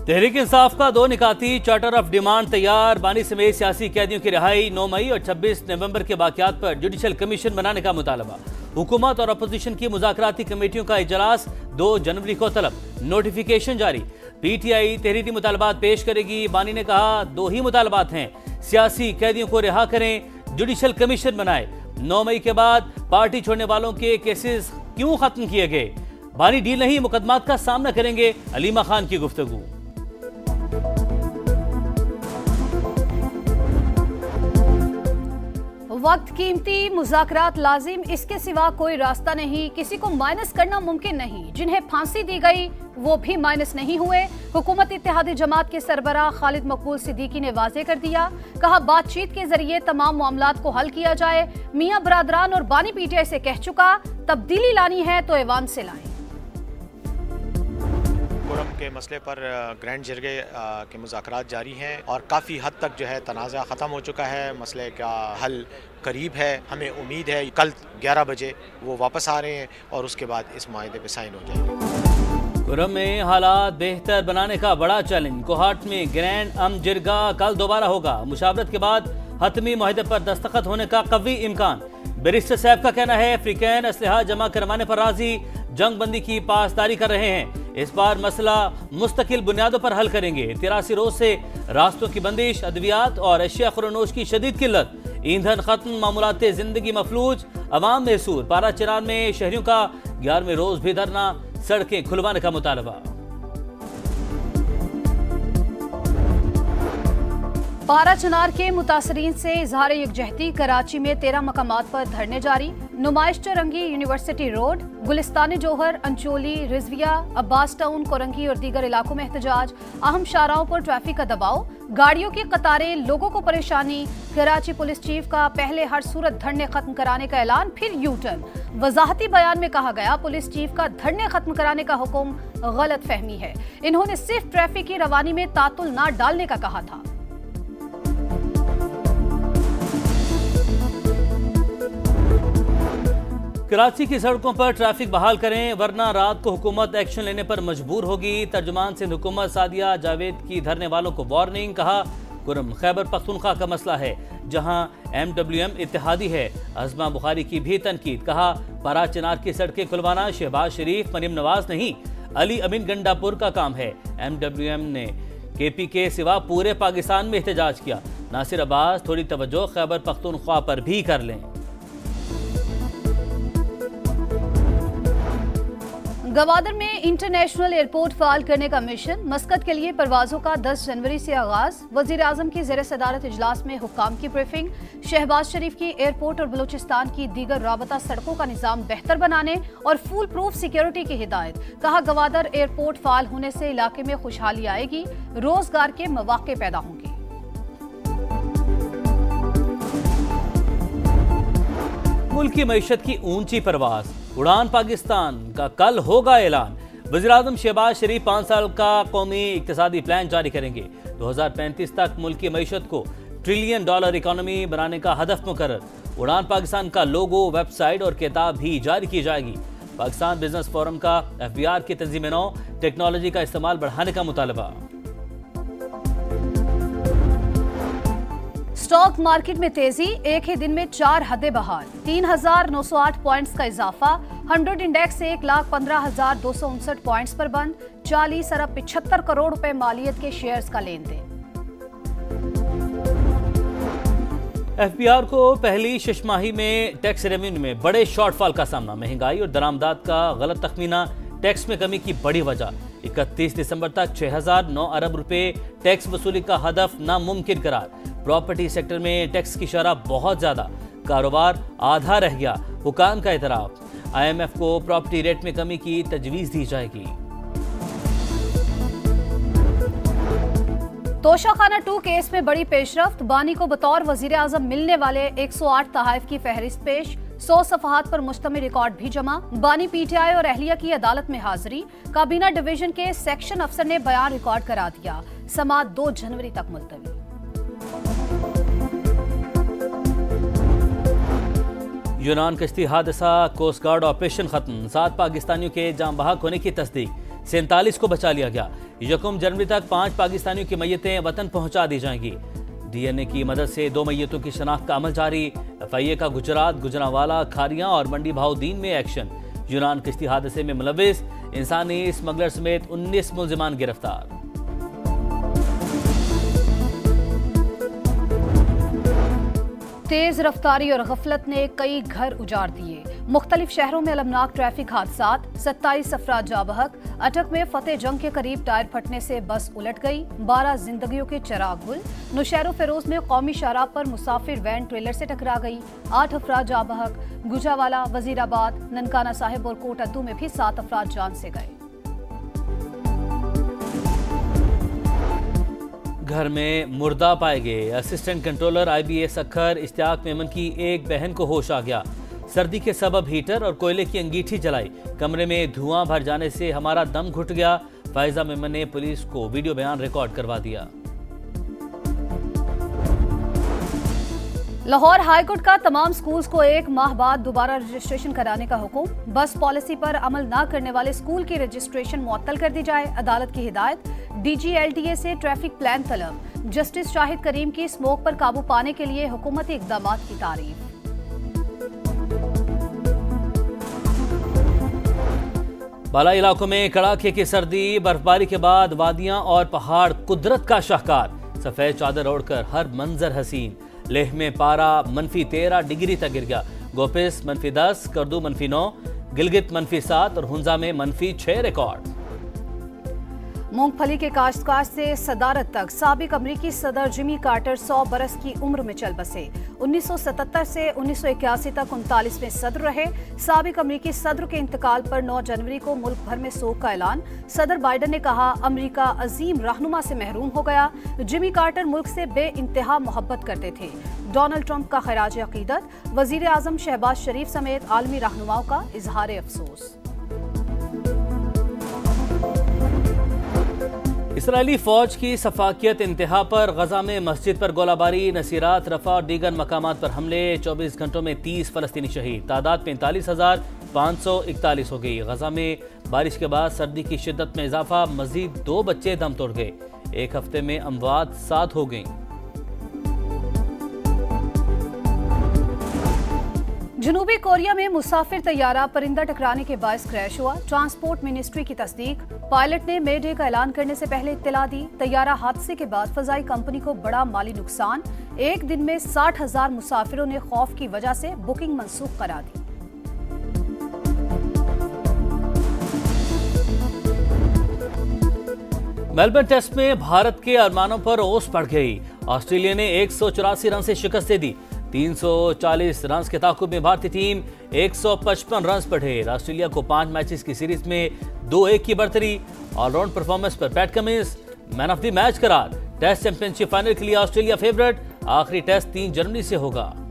तहरीक इंसाफ का 2 निकाती charter of demand तैयार। बानी समेत सियासी कैदियों की रिहाई 9 मई और 26 नवंबर के बाकियात पर जुडिशल कमीशन बनाने का मुतालबा। हुकूमत और अपोजिशन की मुज़ाकराती कमेटियों का इजलास 2 जनवरी को तलब। नोटिफिकेशन जारी। PTI तहरीरी मुतालबात पेश करेगी। बानी ने कहा 2 ही मुतालबात हैं, सियासी कैदियों को रिहा करें, जुडिशल कमीशन बनाए। 9 मई के बाद पार्टी छोड़ने वालों के केसेस क्यों खत्म किए गए? बानी डील नहीं, मुकदमात का सामना करेंगे। अलीमा खान की गुफ्तगू। वक्त कीमती, मुज़ाकरात लाजिम, इसके सिवा कोई रास्ता नहीं। किसी को माइनस करना मुमकिन नहीं। जिन्हें फांसी दी गई वो भी माइनस नहीं हुए। हुकूमत इत्तेहादी जमात के सरबराह खालिद मकबूल सिद्दीकी ने वाजे कर दिया। कहा बातचीत के जरिए तमाम मामलात को हल किया जाए। मियां बरादरान और बानी PTI से कह चुका, तब्दीली लानी है तो ऐवान से लाएं। कुरम के मसले पर ग्रैंड जरगे के मुज़ाकरात जारी हैं और काफ़ी हद तक जो है तनाज़ा ख़त्म हो चुका है। मसले का हल करीब है। हमें उम्मीद है कल 11 बजे वो वापस आ रहे हैं और उसके बाद इस माहदे पे साइन हो जाएगा। कुरम में हालात बेहतर बनाने का बड़ा चैलेंज। कोहाट में ग्रैंड जिरगा कल दोबारा होगा। मुशावरत के बाद हतमी माहदे पर दस्तखत होने का कवी इम्कान। बैरिस्टर साहब का कहना है अफ्रीकन असलहा जमा करवाने पर राजी, जंग बंदी की पासदारी कर रहे हैं। इस बार मसला मुस्तकिल बुनियादों पर हल करेंगे। 83 रोज से रास्तों की बंदिश, अद्वियात और अशिया खुरनोश की शदीद किल्लत, ईंधन खत्म, मामूलाते जिंदगी मफलूज, अवाम महसूर। पारा चिरान में शहरियों का 11वें रोज भी धरना, सड़कें खुलवाने का मुतालबा। पारा चिनार के मुतासरीन से इजहार यकजहती। कराची में 13 मकामात पर धरने जारी। नुमाइश चौरंगी, यूनिवर्सिटी रोड, गुलिस्तान जोहर, अंचोली, रिजविया, अब्बास टाउन, कोरंगी और दीगर इलाकों में एहतजाज। अहम शाहराहों पर ट्रैफिक का दबाव, गाड़ियों की कतारें, लोगों को परेशानी। कराची पुलिस चीफ का पहले हर सूरत धरने खत्म कराने का ऐलान, फिर यू टर्न। वजाहती बयान में कहा गया पुलिस चीफ का धरने खत्म कराने का हुक्म गलत फहमी है। इन्होंने सिर्फ ट्रैफिक की रवानी में तातुल न डालने का कहा था। कराची की सड़कों पर ट्रैफिक बहाल करें वरना रात को हुकूमत एक्शन लेने पर मजबूर होगी। तर्जुमान सिंध हुकूमत सादिया जावेद की धरने वालों को वार्निंग। कहा कुरम खैबर पख्तूनख्वा का मसला है जहां MWM इत्तेहादी है। अज़मा बुखारी की भी तनकीद। कहा पारा चिनार की सड़कें खुलवाना शहबाज शरीफ, मरीम नवाज नहीं, अली अमीन गंडापुर का काम है। MWM ने KP के सिवा पूरे पाकिस्तान में एहतजाज किया। नासिर अब्बास थोड़ी तवज्जो खैबर पख्तूनख्वा पर भी कर लें। गवादर में इंटरनेशनल एयरपोर्ट फाल करने का मिशन। मस्कत के लिए परवाजों का 10 जनवरी से आगाज। वजीर आजम की ज़ेर सदारत इजलास में हुक्काम की ब्रीफिंग। शहबाज शरीफ की एयरपोर्ट और बलूचिस्तान की दीगर राबता सड़कों का निज़ाम बेहतर बनाने और फुल प्रूफ सिक्योरिटी की हिदायत। कहा गवादर एयरपोर्ट फाल होने से इलाके में खुशहाली आएगी, रोजगार के मौके पैदा होंगे। मुल्क की मईशत की ऊंची परवाज, उड़ान पाकिस्तान का कल होगा ऐलान। वज़ीर-ए-आज़म शहबाज शरीफ 5 साल का कौमी इक्तिसादी प्लान जारी करेंगे। 2035 तक मुल्क की मईशत को $1 ट्रिलियन इकोनॉमी बनाने का हदफ मुकर्रर। उड़ान पाकिस्तान का लोगो, वेबसाइट और किताब भी जारी की जाएगी। पाकिस्तान बिजनेस फोरम का FBR की तंजीम नौ टेक्नोलॉजी का इस्तेमाल बढ़ाने का मुतालबा। स्टॉक मार्केट में तेजी, एक ही दिन में 4 हदें बहाल। 3,908 पॉइंट्स का इजाफा। 100 इंडेक्स 1,15,259 पॉइंट्स पर बंद। 40 अरब 75 करोड़ रुपए मालियत के शेयर्स का लेन देन। FBR को पहली शशमाही में टैक्स रेवेन्यू में बड़े शॉर्टफॉल का सामना। महंगाई और दरामदात का गलत तखमीना टैक्स में कमी की बड़ी वजह। 31 दिसंबर तक 6,009 अरब रुपए टैक्स वसूली का हदफ नामुमकिन करार। प्रॉपर्टी सेक्टर में टैक्स की शरह बहुत ज्यादा, कारोबार आधा रह गया। हुकाम का एतराफ। IMF को प्रॉपर्टी रेट में कमी की तजवीज दी जाएगी। तोशाखाना 2 केस में बड़ी पेशरफ्त। बानी को बतौर वजीर आजम मिलने वाले 108 तहाइफ की फहरिस्त पेश। 100 सफहात पर मुश्तमिल रिकॉर्ड भी जमा। बानी PTI और अहलिया की अदालत में हाजिरी। काबीना डिवीजन के सेक्शन अफसर ने बयान रिकॉर्ड करा दिया। समाअत 2 जनवरी तक मुलतवी। यूनान कश्ती हादसा, कोस्ट गार्ड ऑपरेशन खत्म। 7 पाकिस्तानियों के जाम बहक होने की तस्दीक। 47 को बचा लिया गया। 1 जनवरी तक 5 पाकिस्तानियों की मैयतें वतन पहुंचा दी जाएंगी। डीएनए की मदद से 2 मैयतों की शनाख्त का अमल जारी। एफआईए का गुजरात, गुजरांवाला, खारियां और मंडी भाउदीन में एक्शन। यूनान किश्ती हादसे में मुलविस इंसानी स्मगलर समेत 19 मुलजिमान गिरफ्तार। तेज रफ्तारी और गफलत ने कई घर उजाड़ दिए। मुख्तलिफ शहरों में अलमनाक ट्रैफिक हादसात, 27 अफराद जा बहक। अटक में फतेह जंग के करीब टायर फटने से बस उलट गई, 12 जिंदगियों के चिराग गुल। नौशहरो फेरोज में कौमी शाहराह पर मुसाफिर वैन ट्रेलर से टकरा गई, 8 अफराद जा बहक। गुजरांवाला, वजीराबाद, ननकाना साहिब और कोट अद्दू में भी 7 अफराद जान से गए। घर में मुर्दा पाए गए। असिस्टेंट कंट्रोलर IBS अखर इश्तियाक मेमन की एक बहन को होश आ गया। सर्दी के सबब हीटर और कोयले की अंगीठी जलाई, कमरे में धुआं भर जाने से हमारा दम घुट गया। फायजा मेमन ने पुलिस को वीडियो बयान रिकॉर्ड करवा दिया। लाहौर हाईकोर्ट का तमाम स्कूल्स को 1 माह बाद दोबारा रजिस्ट्रेशन कराने का हुक्म। बस पॉलिसी पर अमल न करने वाले स्कूल की रजिस्ट्रेशन मुअत्तल कर दी जाए, अदालत की हिदायत। DG LTA से ट्रैफिक प्लान तलब। जस्टिस शाहिद करीम की स्मोक पर काबू पाने के लिए हुकूमती इकदामात की तारीफ। बाला इलाकों में कड़ाके की सर्दी, बर्फबारी के बाद वादियां और पहाड़ कुदरत का शाहकार। सफेद चादर ओढ़कर हर मंजर हसीन। लेह में पारा -13 डिग्री तक गिर गया। गोपिस -10, करदू -9, गिलगित -7 और हुंजा में -6 रिकॉर्ड। मूंगफली के काश्तकार से सदारत तक साबिक अमरीकी सदर जिमी कार्टर 100 बरस की उम्र में चल बसे। 1977 से 1981 तक 39वें सदर रहे। साबिक अमरीकी सदर के इंतकाल पर 9 जनवरी को मुल्क भर में सोग का ऐलान। सदर बाइडन ने कहा, अमरीका अजीम रहनुमा से महरूम हो गया। जिमी कार्टर मुल्क से बेइंतहा मोहब्बत करते थे। डोनाल्ड ट्रंप का खराज अकीदत। वजीर आजम शहबाज शरीफ समेत आलमी रहनुमाओं का इजहार अफसोस। इसराइली फौज की सफाकियत इंतहा पर। गजा में मस्जिद पर गोलाबारी, नसीरात, रफा और दीगर मकामात पर हमले। 24 घंटों में 30 फलस्तीनी शहीद। तादाद 45,541 हो गई। गजा में बारिश के बाद सर्दी की शिद्दत में इजाफा। मजीद 2 बच्चे दम तोड़ गए। एक हफ्ते में अमवात 7 हो गई। जनूबी कोरिया में मुसाफिर तैयारा परिंदा टकराने के बायस क्रैश हुआ। ट्रांसपोर्ट मिनिस्ट्री की तस्दीक। पायलट ने मे डे का ऐलान करने से पहले इत्तला दी। तैयारा हादसे के बाद फजाई कंपनी को बड़ा माली नुकसान। एक दिन में 60,000 मुसाफिरों ने खौफ की वजह से बुकिंग मनसूख करा दी। मेलबर्न टेस्ट में भारत के अरमानों पर ओस पड़ गई। ऑस्ट्रेलिया ने 184 रन से शिकस्त दे दी। 340 रन के ताकुब में भारतीय टीम 155 रन पर ढेर। ऑस्ट्रेलिया को 5 मैचेस की सीरीज में 2-1 की बढ़तरी। ऑलराउंड परफॉर्मेंस पर PAT Cummins man of the match करार। टेस्ट चैंपियनशिप फाइनल के लिए ऑस्ट्रेलिया फेवरेट। आखिरी टेस्ट 3 जनवरी से होगा।